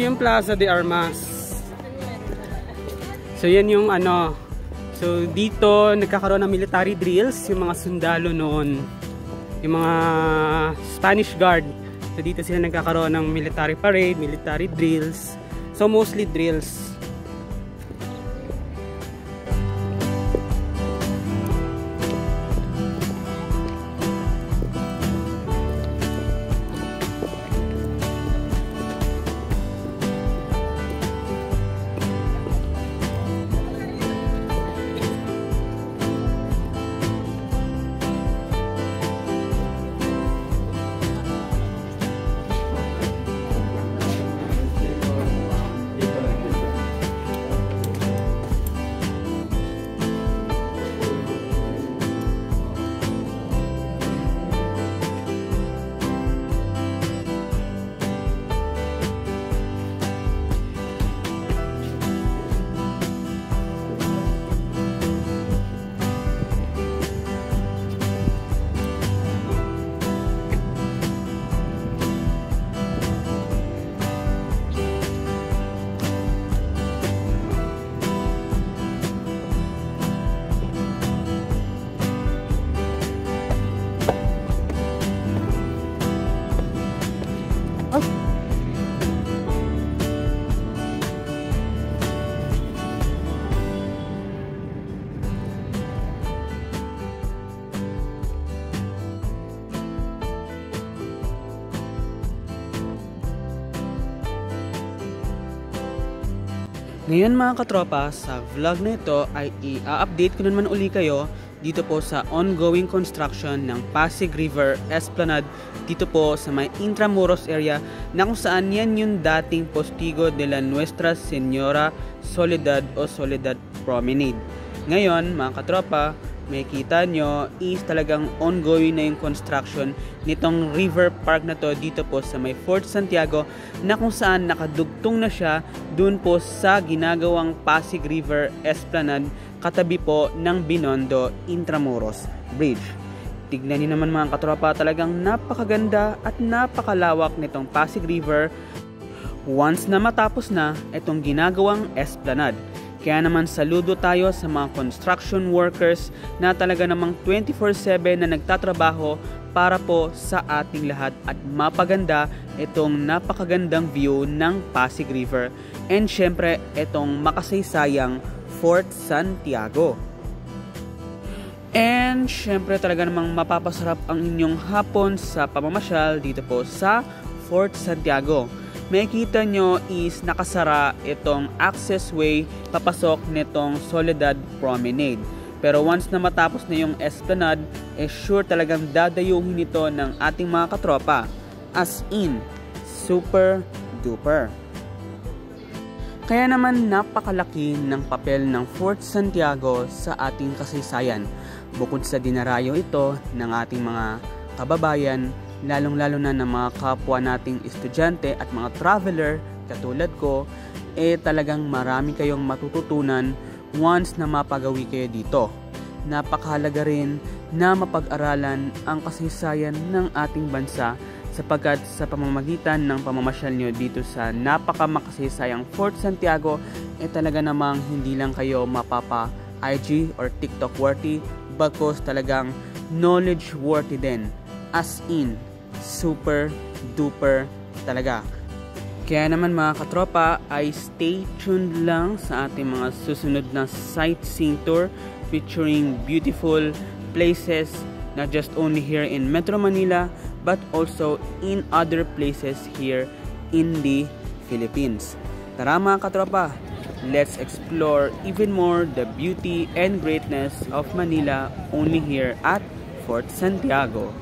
yung Plaza de Armas. So yan yung ano. So dito nagkakaroon ng military drills yung mga sundalo noon. Yung mga Spanish Guard. So dito sila nagkakaroon ng military parade, military drills. So mostly drills. Ngayon mga katropa, sa vlog na ito ay i-update ko naman uli kayo dito po sa ongoing construction ng Pasig River Esplanade dito po sa may Intramuros area na kung saan yan yung dating Postigo de la Nuestra Señora Soledad o Soledad Promenade. Ngayon mga katropa, may kita nyo is talagang ongoing na yung construction nitong river park na to dito po sa may Fort Santiago na kung saan nakadugtong na siya dun po sa ginagawang Pasig River Esplanade katabi po ng Binondo Intramuros Bridge. Tignan niyo naman mga katropa, talagang napakaganda at napakalawak nitong Pasig River once na matapos na itong ginagawang Esplanade. Kaya naman saludo tayo sa mga construction workers na talaga namang 24/7 na nagtatrabaho para po sa ating lahat at mapaganda itong napakagandang view ng Pasig River and syempre itong makasaysayang Fort Santiago. And syempre talaga namang mapapasarap ang inyong hapon sa pamamasyal dito po sa Fort Santiago. Makikita nyo is nakasara itong access way papasok nitong Soledad Promenade. Pero once na matapos na yung Esplanade, sure talagang dadayuhin ito ng ating mga katropa. As in, super duper. Kaya naman napakalaki ng papel ng Fort Santiago sa ating kasaysayan. Bukod sa dinarayo ito ng ating mga kababayan, lalong-lalo na ng mga kapwa nating estudyante at mga traveler katulad ko, talagang marami kayong matututunan once na mapagawi kayo dito. Napakahalaga rin na mapag-aralan ang kasaysayan ng ating bansa sapagkat sa pamamagitan ng pamamasyal nyo dito sa napakamakasayang Fort Santiago, talaga namang hindi lang kayo mapapa IG or TikTok worthy, bagkus talagang knowledge worthy din. As in, super duper talaga. Kaya naman mga katropa ay stay tuned lang sa ating mga susunod na sightseeing tour featuring beautiful places not just only here in Metro Manila but also in other places here in the Philippines. Tara mga katropa, let's explore even more the beauty and greatness of Manila only here at Fort Santiago.